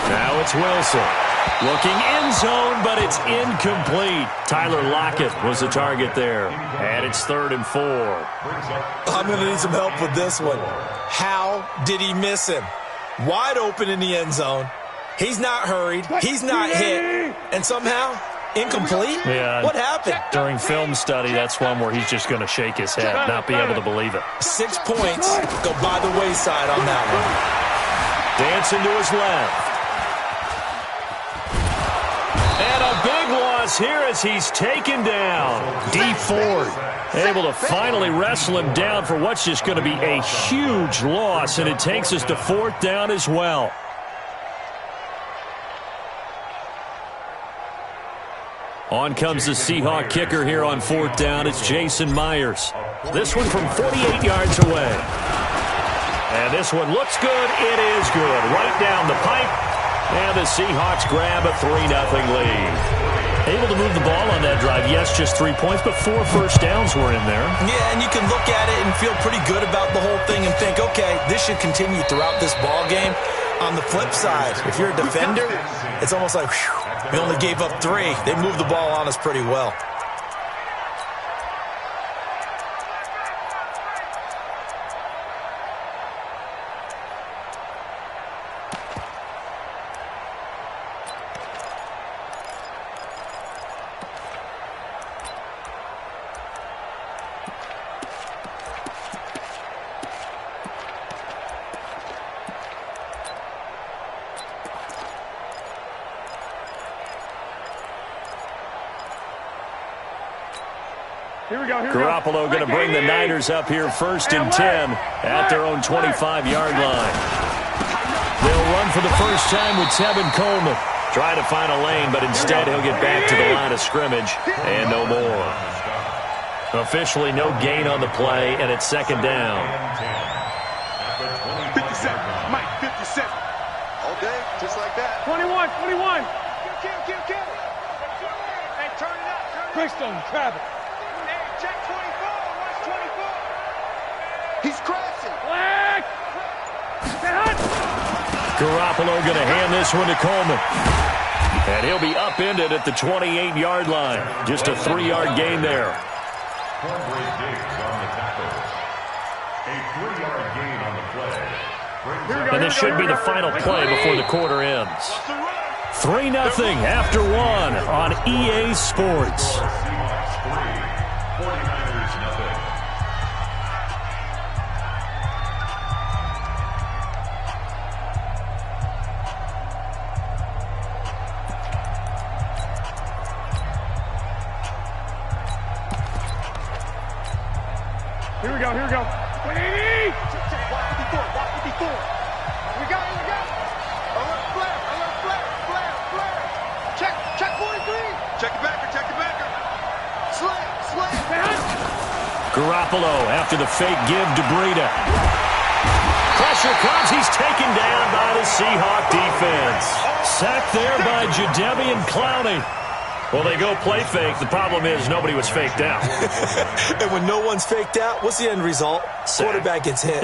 Now it's Wilson. Looking end zone, but it's incomplete. Tyler Lockett was the target there. And it's 3rd and 4. I'm going to need some help with this one. How did he miss him? Wide open in the end zone. He's not hurried. He's not hit. And somehow, incomplete? Yeah. What happened? During film study, that's one where he's just going to shake his head, not be able to believe it. 6 points go by the wayside on that one. Dancing to his left. And a big loss here as he's taken down. D Ford able to finally wrestle him down for what's just going to be a huge loss, and it takes us to 4th down as well. On comes the Seahawk kicker here on 4th down. It's Jason Myers. This one from 48 yards away. And this one looks good. It is good. Right down the pipe. And the Seahawks grab a 3-0 lead. Able to move the ball on that drive. Yes, just 3 points, but 4 first downs were in there. Yeah, and you can look at it and feel pretty good about the whole thing and think, okay, this should continue throughout this ball game. On the flip side, if you're a defender, it's almost like, whew, we only gave up 3. They moved the ball on us pretty well. Garoppolo going to bring the Niners up here 1st and 10 at their own 25-yard line. They'll run for the first time with Tevin Coleman. Trying to find a lane, but instead he'll get back to the line of scrimmage and no more. Officially no gain on the play, and it's 2nd down. 57, Mike, 57. All day, just like that. 21. Kill. Hey, turn it up. Quickstone, Travis. Check 24. Watch 24. He's crashing. Flag. Garoppolo going to hand this one to Coleman. And he'll be upended at the 28-yard line. Just a 3-yard gain there. A 3-yard gain on the play. And this should be the final play before the quarter ends. 3-0 after 1 on EA Sports. Here we go. Walk 54. We got it. Alert, flare. Check 43. Check the backer. Slam. Garoppolo after the fake give to Breida. Pressure comes. He's taken down by the Seahawk defense. Sacked there by Jadeveon Clowney. Well, they go play fake. The problem is nobody was faked out. And when no one's faked out, what's the end result? Sack. Quarterback gets hit.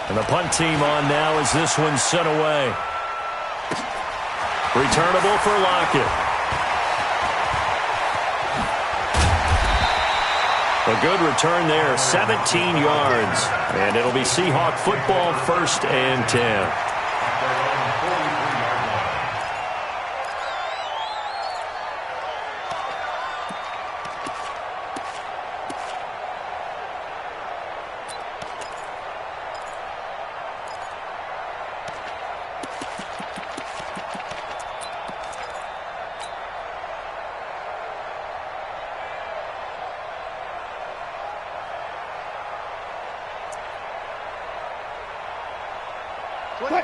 And the punt team on now as this one's sent away. Returnable for Lockett. A good return there, 17 yards. And it'll be Seahawk football 1st and 10.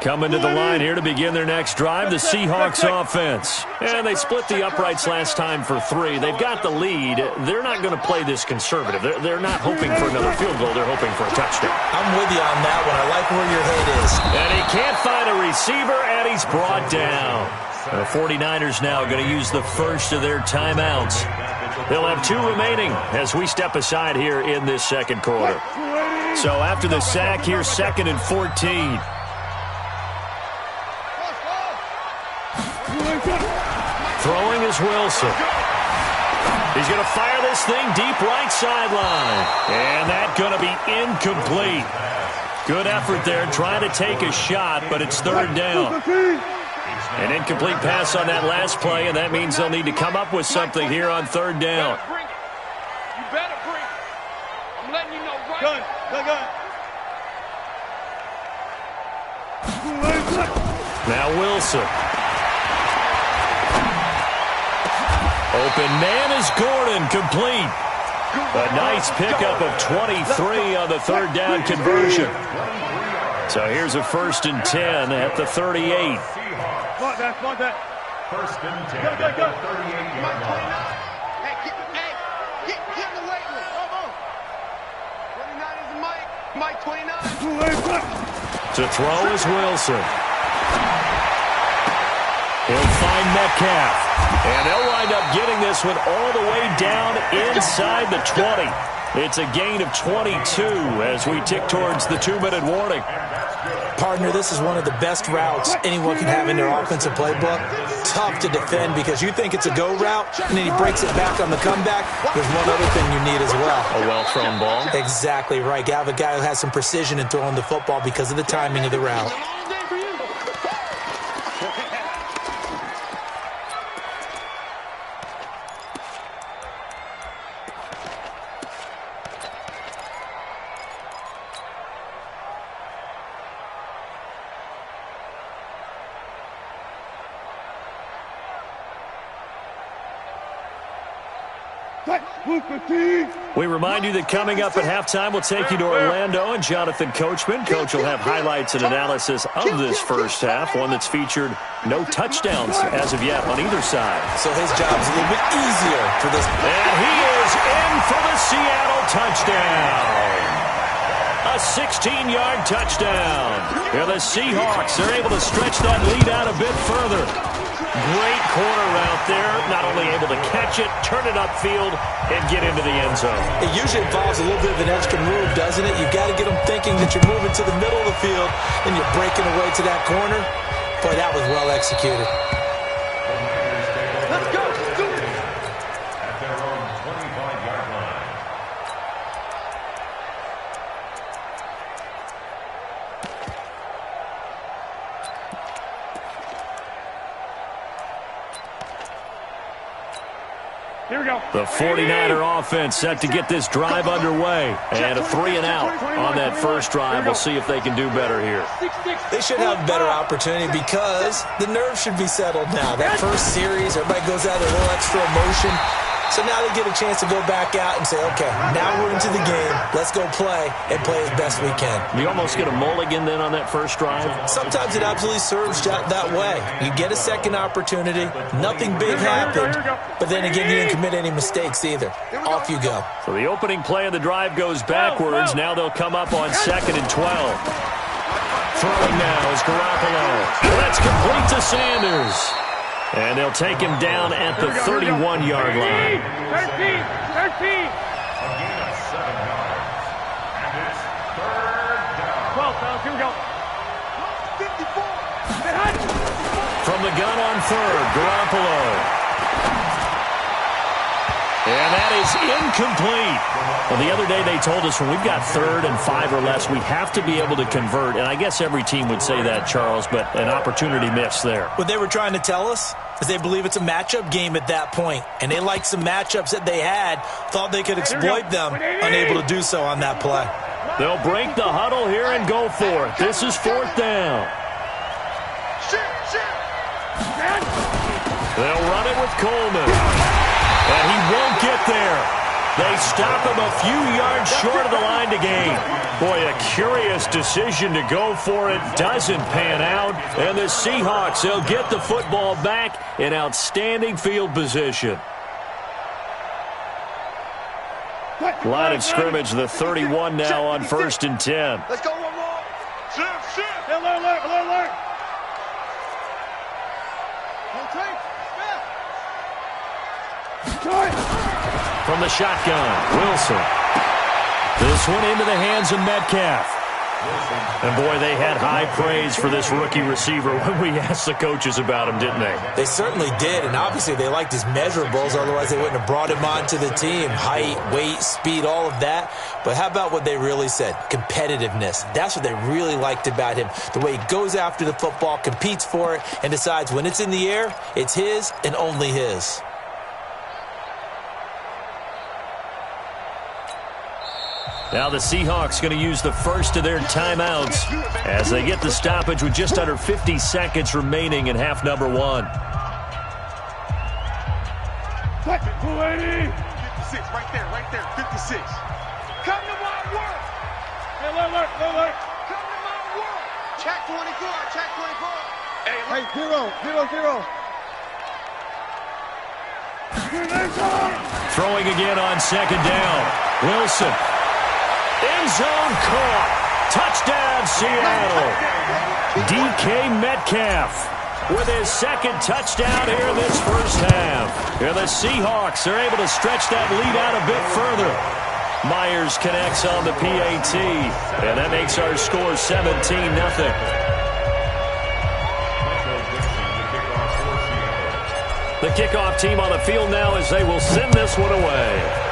Coming to the line here to begin their next drive, the Seahawks offense. And they split the uprights last time for 3. They've got the lead. They're not going to play this conservative. They're not hoping for another field goal. They're hoping for a touchdown. I'm with you on that one. I like where your head is. And he can't find a receiver, and he's brought down. The 49ers now going to use the first of their timeouts. They'll have 2 remaining as we step aside here in this second quarter. So after the sack, here's 2nd and 14. Throwing is Wilson. He's going to fire this thing deep right sideline. And that's going to be incomplete. Good effort there trying to take a shot, but it's 3rd down. An incomplete pass on that last play, and that means they'll need to come up with something here on 3rd down. You better bring it. I'm letting you know right now. Now Wilson. Open man is Gordon, complete. A nice pickup of 23 on the 3rd down conversion. So here's a 1st and 10 at the 38. First and 10 at the 38-yard line. Hey, get in the weight room. Come on. 29 is Mike 29. To throw is Wilson. He'll find Metcalf. And they'll wind up getting this one all the way down inside the 20. It's a gain of 22 as we tick towards the 2-minute warning. Partner, this is one of the best routes anyone can have in their offensive playbook. Tough to defend because you think it's a go route, and then he breaks it back on the comeback. There's one other thing you need as well. A well-thrown ball. Exactly right. You have a guy who has some precision in throwing the football because of the timing of the route. We remind you that coming up at halftime, we'll take you to Orlando and Jonathan Coachman. Coach will have highlights and analysis of this first half, one that's featured no touchdowns as of yet on either side. So his job's a little bit easier for this. And he is in for the Seattle touchdown. A 16-yard touchdown. And the Seahawks are able to stretch that lead out a bit further. Great corner route there. Not only able to catch it, turn it upfield, and get into the end zone. It usually involves a little bit of an extra move, doesn't it? You've got to get them thinking that you're moving to the middle of the field and you're breaking away to that corner. Boy, that was well executed. Let's go. Let's do it. At their own 25-yard line. Here we go. The 49er offense set to get this drive underway. And a 3-and-out on that first drive. We'll see if they can do better here. They should have a better opportunity because the nerves should be settled now. That first series, everybody goes out with a little extra emotion. So now they get a chance to go back out and say, okay, now we're into the game. Let's go play and play as best we can. You almost get a mulligan then on that first drive? Sometimes it absolutely serves that way. You get a second opportunity. Nothing big happened. But then again, you didn't commit any mistakes either. Off you go. So the opening play of the drive goes backwards. Now they'll come up on 2nd and 12. Throwing now is Garoppolo. That's complete to Sanders. And they'll take him down at the 31-yard line. 13. A gain of 7 yards. And it's 3rd down. 12 pounds. Here we go. 54. From the gun on 3rd, Garoppolo. And that is incomplete. Well, the other day they told us when we've got 3rd and 5 or less, we have to be able to convert. And I guess every team would say that, Charles, but an opportunity missed there. What they were trying to tell us is they believe it's a matchup game at that point. And they liked some matchups that they had, thought they could exploit them, unable to do so on that play. They'll break the huddle here and go for it. This is 4th down. They'll run it with Coleman. And he won't get there. They stop him a few yards short of the line to gain. Boy, a curious decision to go for it. Doesn't pan out. And the Seahawks, they'll get the football back in outstanding field position. Line of scrimmage, the 31 now on 1st and 10. Let's go one more. Shift. Alert. from the shotgun. Wilson. This one into the hands of Metcalf. And, boy, they had high praise for this rookie receiver when we asked the coaches about him, didn't they? They certainly did, and obviously they liked his measurables. Otherwise, they wouldn't have brought him onto the team. Height, weight, speed, all of that. But how about what they really said? Competitiveness. That's what they really liked about him. The way he goes after the football, competes for it, and decides when it's in the air, it's his and only his. Now the Seahawks going to use the first of their timeouts as they get the stoppage with just under 50 seconds remaining in half number 1. 280. 56, right there, 56. Come to my work. Hey, look. Come to my work. Check 24. Hey, 0. Throwing again on second down. Wilson. End zone caught. Touchdown, Seattle. DK Metcalf with his second touchdown here in this first half. Here the Seahawks are able to stretch that lead out a bit further. Myers connects on the PAT, and that makes our score 17-0. The kickoff team on the field now as they will send this one away.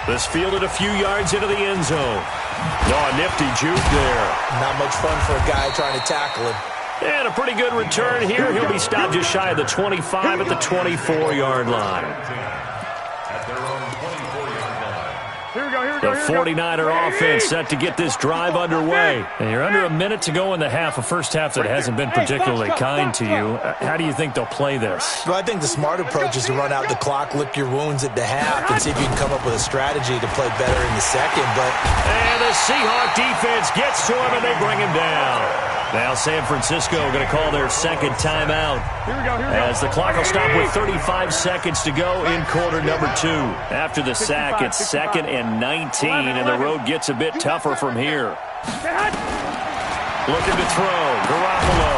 This fielded a few yards into the end zone. Oh, a nifty juke there. Not much fun for a guy trying to tackle him. And a pretty good return here. He'll be stopped just shy of the 25 at the 24-yard line. The 49er offense set to get this drive underway. And you're under a minute to go in the half, a first half that hasn't been particularly kind to you. How do you think they'll play this? Well, I think the smart approach is to run out the clock, lick your wounds at the half, and see if you can come up with a strategy to play better in the second. And the Seahawk defense gets to him, and they bring him down. Now San Francisco going to call their second timeout. Here we go. As the clock will stop with 35 seconds to go in quarter number 2. After the sack, it's 2nd and 19, and the road gets a bit tougher from here. Looking to throw. Garoppolo.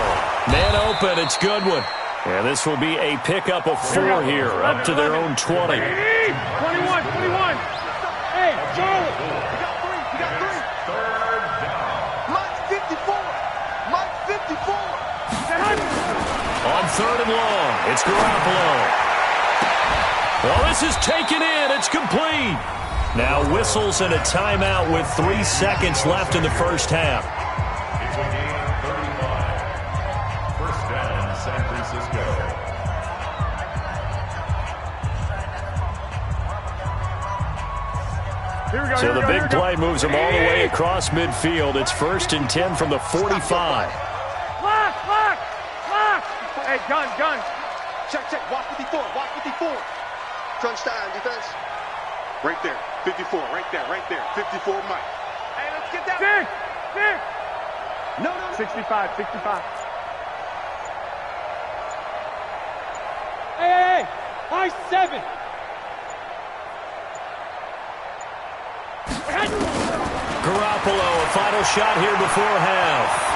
Man open. It's Goodwin. And this will be a pickup of 4 here, up to their own 20. 21. Hey, Charlie. You got 3. Mike's 54. On 3rd and long, it's Garoppolo. Well, this is taken in. It's complete. Now whistles and a timeout with 3 seconds left in the first half. It's a game 35. First down, San Francisco. So the big play moves them all the way across midfield. It's 1st and 10 from the 45. Hey, gun. Check. Watch 54. Crunch time, defense. Right there. 54. Right there. 54, Mike. Hey, let's get that. Big. No. 65. Hey. I-7. Garoppolo, a final shot here before half.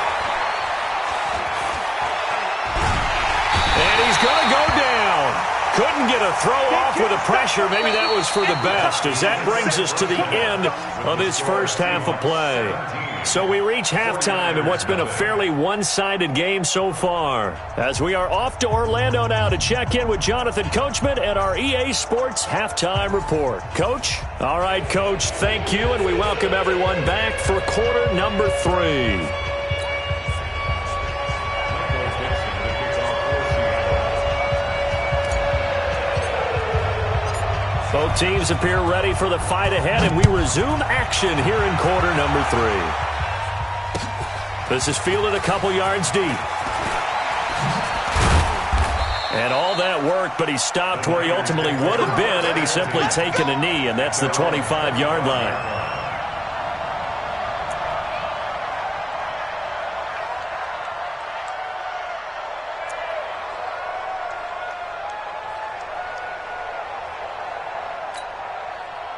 And he's going to go down. Couldn't get a throw off with the pressure. Maybe that was for the best, as that brings us to the end of this first half of play. So we reach halftime in what's been a fairly one-sided game so far, as we are off to Orlando now to check in with Jonathan Coachman at our EA Sports Halftime Report. Coach? All right, Coach, thank you, and we welcome everyone back for quarter number 3. Both teams appear ready for the fight ahead, and we resume action here in quarter number 3. This is fielded a couple yards deep. And all that work, but he stopped where he ultimately would have been had he simply taken a knee, and that's the 25-yard line.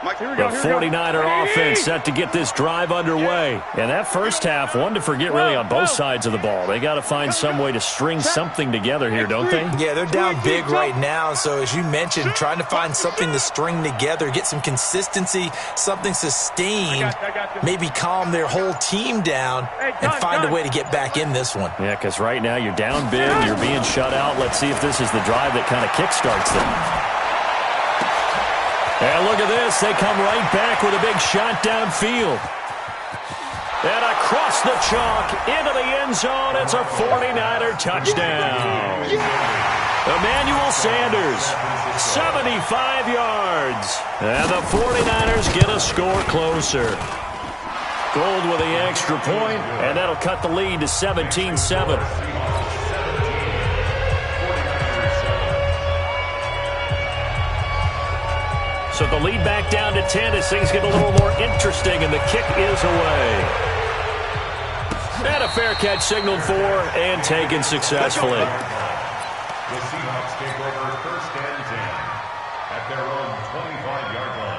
The 49er offense set to get this drive underway. And that first half, one to forget really on both sides of the ball. They got to find some way to string something together here, don't they? Yeah, they're down big right now. So as you mentioned, trying to find something to string together, get some consistency, something sustained, maybe calm their whole team down and find a way to get back in this one. Yeah, because right now you're down big, you're being shut out. Let's see if this is the drive that kind of kickstarts them. And look at this. They come right back with a big shot downfield. And across the chalk into the end zone. It's a 49er touchdown. Emmanuel Sanders, 75 yards. And the 49ers get a score closer. Gold with the extra point, and that'll cut the lead to 17-7. So the lead back down to 10 as things get a little more interesting, and the kick is away. And a fair catch signaled for and taken successfully. The Seahawks take over 1st and 10 at their own 25-yard line.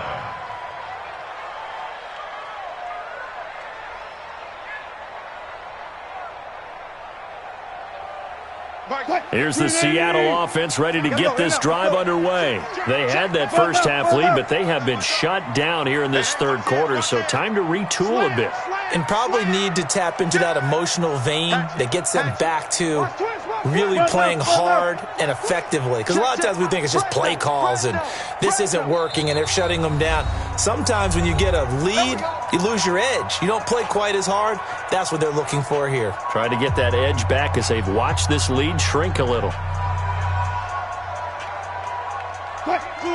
Here's the Seattle offense ready to get this drive underway. They had that first half lead, but they have been shut down here in this third quarter, so time to retool a bit. And probably need to tap into that emotional vein that gets them back to really playing hard and effectively. Because a lot of times we think it's just play calls and this isn't working and they're shutting them down. Sometimes when you get a lead, you lose your edge. You don't play quite as hard. That's what they're looking for here. Try to get that edge back as they've watched this lead shrink a little.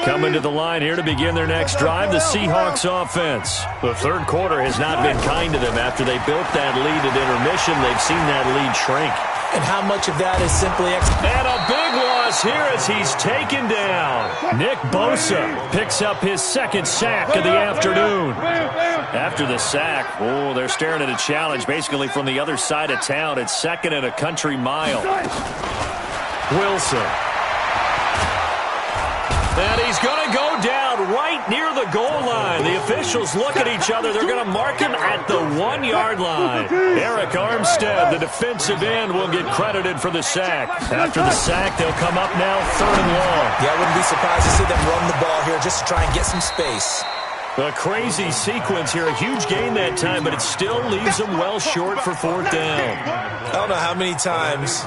Coming to the line here to begin their next drive, the Seahawks offense. The third quarter has not been kind to them. After they built that lead at intermission, they've seen that lead shrink. And how much of that is simply... And a big loss here as he's taken down. Nick Bosa picks up his second sack of the afternoon. After the sack, oh, they're staring at a challenge basically from the other side of town. It's 2nd and a country mile. Wilson. And he's going to go down right near the goal line. The officials look at each other. They're going to mark him at the 1-yard line. Eric Armstead, the defensive end, will get credited for the sack. After the sack, they'll come up now 3rd and long. Yeah, I wouldn't be surprised to see them run the ball here just to try and get some space. A crazy sequence here. A huge gain that time, but it still leaves them well short for 4th down. I don't know how many times,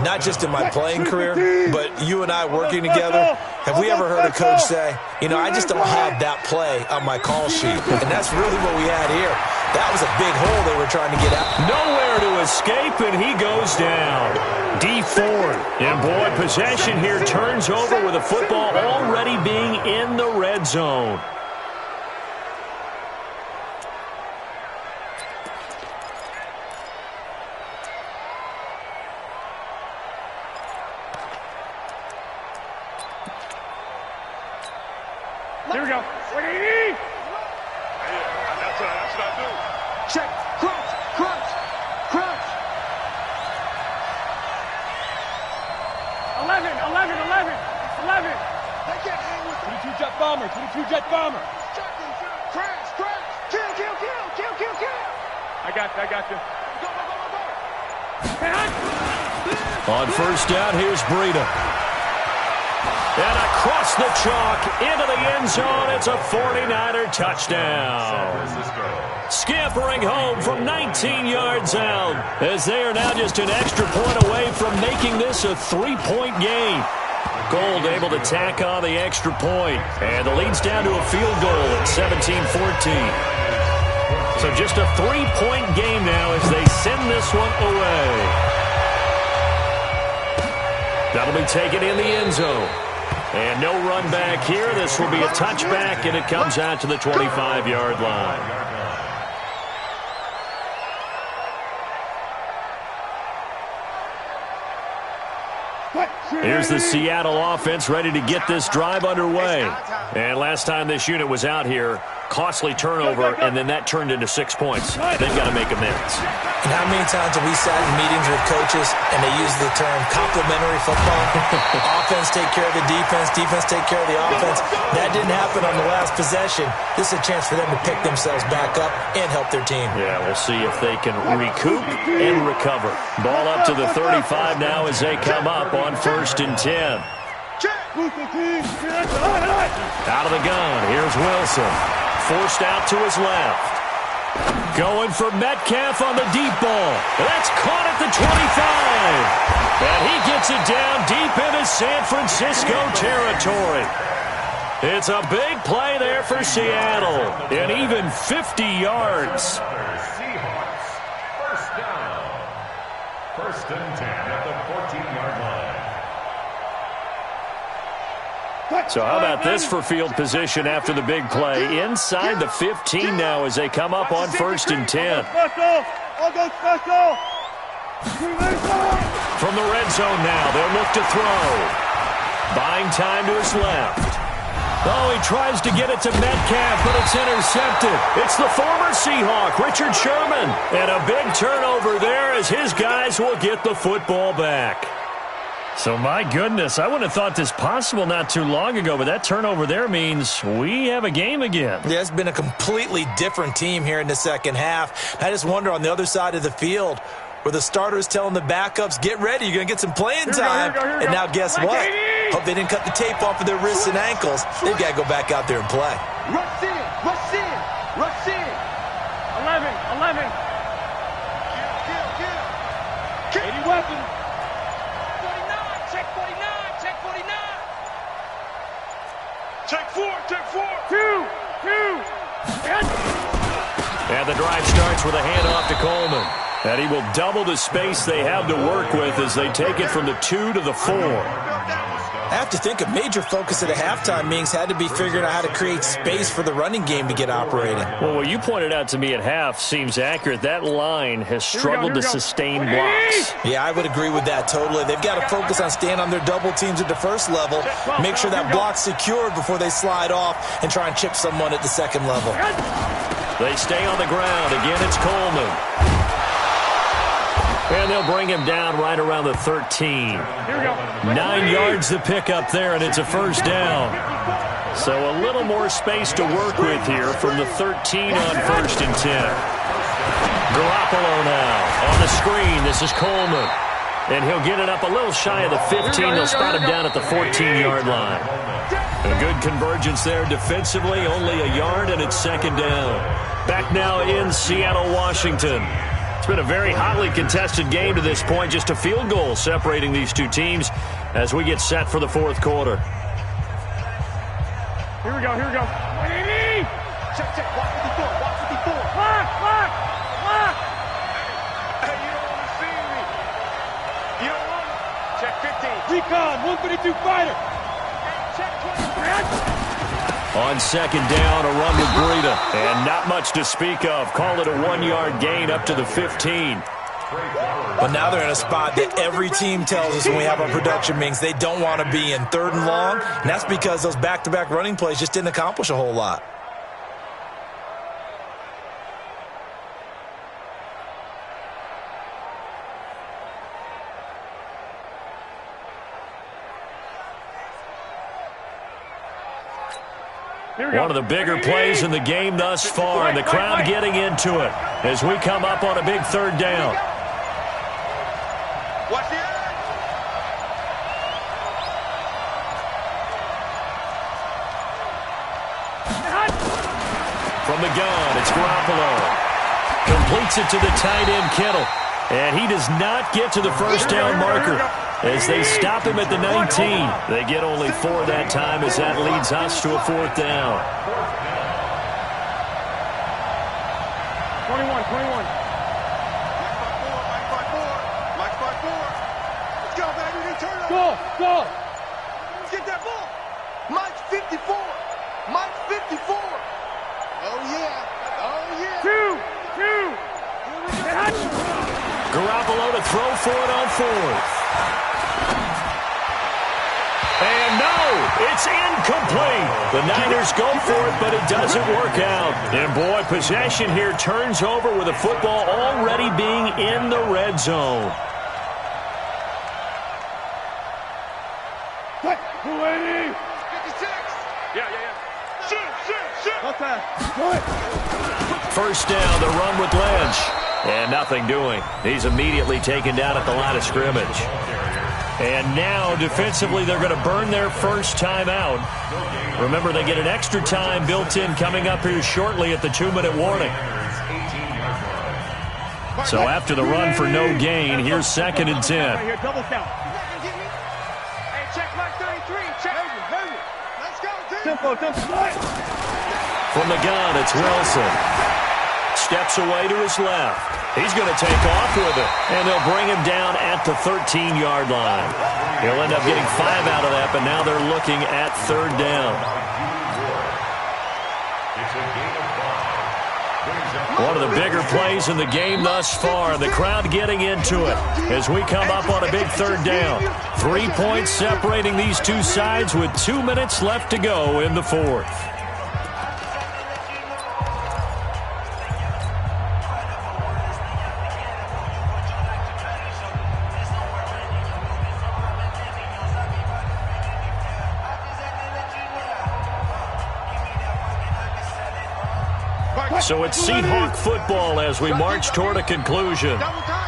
not just in my playing career, but you and I working together, have we ever heard a coach say, you know, I just don't have that play on my call sheet. And that's really what we had here. That was a big hole they were trying to get out. Nowhere to escape, and he goes down. D Ford. And boy, possession here turns over with the football already being in the red zone. Here we go. That's what I do. Check. Crunch. Crunch. Crunch. 11. 11. They can't hang with 22 jet bomber. 22 jet bomber. Crash. Kill. I got you. Go. On 1st down, here's Breida. And across the chalk into the end zone, it's a 49er touchdown. Scampering home from 19 yards out as they are now just an extra point away from making this a 3-point game. Gold able to tack on the extra point, and the lead's down to a field goal at 17-14. So just a 3-point game now as they send this one away. That'll be taken in the end zone. And no run back here. This will be a touchback, and it comes out to the 25-yard line. Here's the Seattle offense ready to get this drive underway. And last time this unit was out here, costly turnover, and then that turned into 6 points. They've got to make amends. And how many times have we sat in meetings with coaches and they use the term complementary football? Offense take care of the defense, defense take care of the offense. That didn't happen on the last possession. This is a chance for them to pick themselves back up and help their team. Yeah, we'll see if they can recoup and recover. Ball up to the 35 now as they come up on 1st and 10. Out of the gun, here's Wilson. Forced out to his left. Going for Metcalf on the deep ball. That's caught at the 25. And he gets it down deep into San Francisco territory. It's a big play there for Seattle. And even 50 yards. Seahawks, first down. 1st and 10 at the 14-yard line. So how about this for field position after the big play? Inside the 15 now as they come up on 1st and 10. From the red zone now, they'll look to throw. Buying time to his left. Oh, he tries to get it to Metcalf, but it's intercepted. It's the former Seahawk, Richard Sherman. And a big turnover there as his guys will get the football back. So, my goodness, I wouldn't have thought this possible not too long ago, but that turnover there means we have a game again. Yeah, it's been a completely different team here in the second half. I just wonder on the other side of the field where the starters telling the backups, get ready, you're going to get some playing time. And now guess what? Hope they didn't cut the tape off of their wrists and ankles. They've got to go back out there and play. Rush in, rush in, rush in. 11. Kill. 80 weapons. 49, check 49, check 49. Check 4. 2. And the drive starts with a handoff to Coleman. And he will double the space they have to work with as they take it from the 2 to the 4. I have to think a major focus at the halftime meetings had to be figuring out how to create space for the running game to get operating. Well, what you pointed out to me at half seems accurate. That line has struggled to sustain blocks. Yeah, I would agree with that totally. They've got to focus on staying on their double teams at the first level, make sure that block's secured before they slide off and try and chip someone at the second level. They stay on the ground. Again, it's Coleman. And they'll bring him down right around the 13. 9 yards to pick up there, and it's a first down. So a little more space to work with here from the 13 on 1st and 10. Garoppolo now on the screen. This is Coleman. And he'll get it up a little shy of the 15. They'll spot him down at the 14-yard line. A good convergence there defensively, only a yard, and it's 2nd down. Back now in Seattle, Washington. It's been a very hotly contested game to this point. Just a field goal separating these two teams as we get set for the 4th quarter. Here we go. 180. Check. Watch 54. Lock. Hey, you don't want to see me. You don't want me. Check 15. Recon, 152 fighter. Check 20. On 2nd down, a run with Breida. And not much to speak of. Call it a 1-yard gain up to the 15. But now they're in a spot that every team tells us when we have our production meetings they don't want to be in, 3rd and long. And that's because those back-to-back running plays just didn't accomplish a whole lot. One of the bigger plays in the game thus far, and the crowd getting into it as we come up on a big 3rd down. Watch the edge. From the gun, it's Garoppolo. Completes it to the tight end, Kittle. And he does not get to the first down marker as they stop him at the 19. They get only 4 that time as that leads us to a 4th down. 21. Mike 5-4. Let's go, baby. They turn it. Go. Let's get that ball. Mike's 54. Oh, yeah. 2. Garoppolo to throw for it on 4th. And no, it's incomplete. The Niners go for it, but it doesn't work out. And boy, possession here turns over with the football already being in the red zone. First down, the run with Lynch. And nothing doing. He's immediately taken down at the line of scrimmage. And now, defensively, they're going to burn their first timeout. Remember, they get an extra time built in coming up here shortly at the 2-minute warning. So after the run for no gain, here's 2nd and 10. From the gun, it's Wilson. Steps away to his left. He's going to take off with it, and they'll bring him down at the 13-yard line. He'll end up getting 5 out of that, but now they're looking at 3rd down. One of the bigger plays in the game thus far. The crowd getting into it as we come up on a big 3rd down. 3 points separating these two sides with 2 minutes left to go in the 4th. So it's Seahawk football as we march toward a conclusion.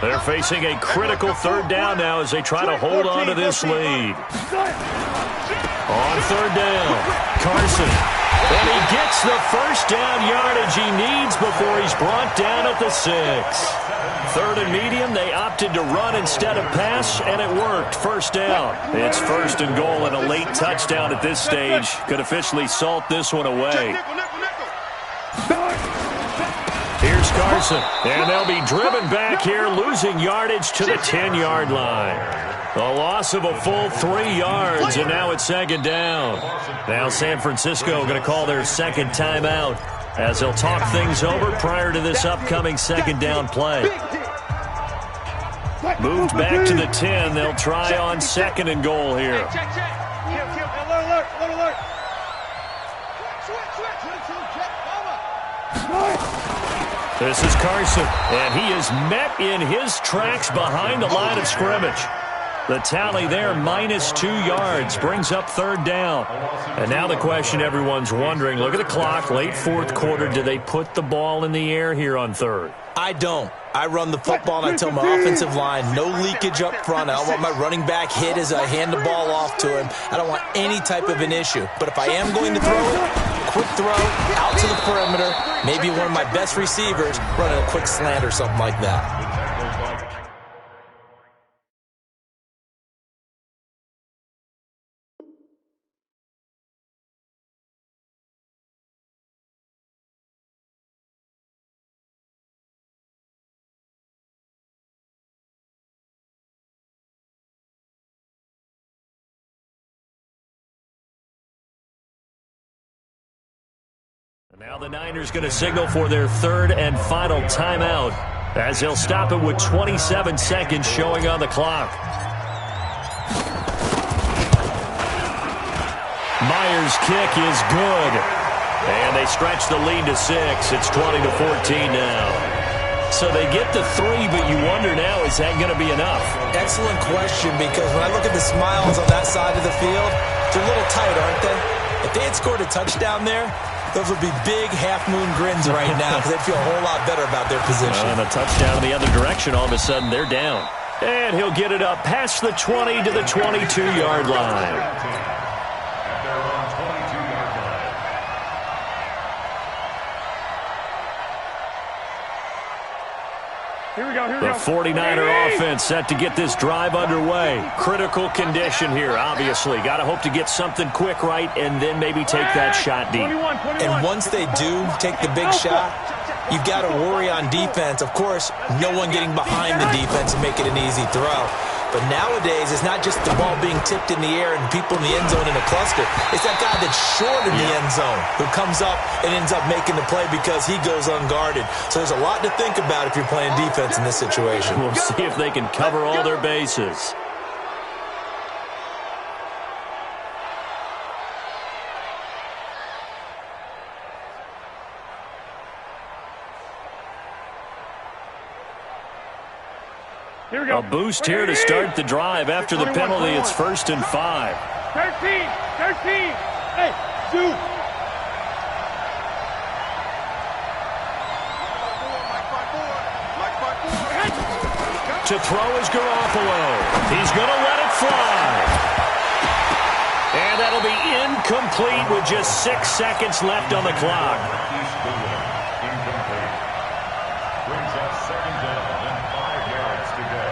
They're facing a critical 3rd down now as they try to hold on to this lead. On 3rd down, Carson. And he gets the first down yardage he needs before he's brought down at the 6. 3rd and medium, they opted to run instead of pass, and it worked. First down. It's 1st and goal, and a late touchdown at this stage could officially salt this one away. Here's Carson, and they'll be driven back here, losing yardage to the 10-yard line. A loss of a full 3 yards, and now it's 2nd down. Now San Francisco going to call their 2nd timeout as they'll talk things over prior to this upcoming 2nd down play. Moved back to the 10. They'll try on 2nd and goal here. This is Carson, and he is met in his tracks behind the line of scrimmage. The tally there, -2 yards, brings up 3rd down. And now the question everyone's wondering, look at the clock, late 4th quarter, do they put the ball in the air here on 3rd? I don't. I run the football, and I tell my offensive line, no leakage up front. I don't want my running back hit as I hand the ball off to him. I don't want any type of an issue. But if I am going to throw it, quick throw, out to the perimeter, maybe one of my best receivers running a quick slant or something like that. Now the Niners going to signal for their 3rd and final timeout as they'll stop it with 27 seconds showing on the clock. Myers' kick is good. And they stretch the lead to 6. It's 20-14 now. So they get to 3, but you wonder now, is that going to be enough? Excellent question, because when I look at the smiles on that side of the field, they're a little tight, aren't they? If they had scored a touchdown there, those would be big half-moon grins right now because they'd feel a whole lot better about their position. And a touchdown in the other direction, all of a sudden they're down. And he'll get it up past the 20 to the 22-yard line. Here we go, The 49er offense set to get this drive underway. Critical condition here, obviously. Got to hope to get something quick right and then maybe take that shot deep. And once they do take the big shot, you've got to worry on defense. Of course, no one getting behind the defense and making an easy throw. But nowadays, it's not just the ball being tipped in the air and people in the end zone in a cluster. It's that guy that's short in the end zone who comes up and ends up making the play because he goes unguarded. So there's a lot to think about if you're playing defense in this situation. We'll see if they can cover all their bases. A boost here to start the drive. After the penalty, it's 1st and 5. 13. Hey, shoot. To throw is Garoppolo. He's going to let it fly. And that'll be incomplete with just 6 seconds left on the clock. Incomplete. Brings up 2nd down and 5 yards to go.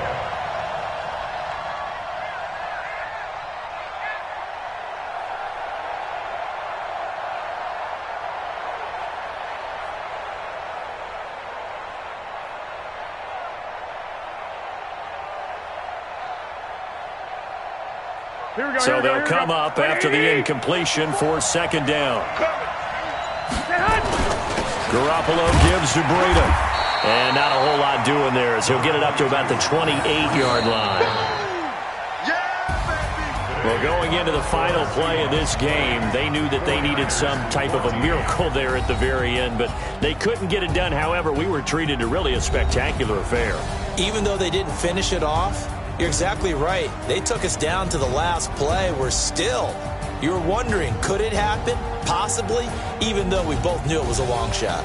So they'll come up after the incompletion for 2nd down. Garoppolo gives to Breida. And not a whole lot doing there as he'll get it up to about the 28-yard line. Well, going into the final play of this game, they knew that they needed some type of a miracle there at the very end, but they couldn't get it done. However, we were treated to really a spectacular affair. Even though they didn't finish it off, you're exactly right. They took us down to the last play. We're still, you're wondering, could it happen? Possibly, even though we both knew it was a long shot.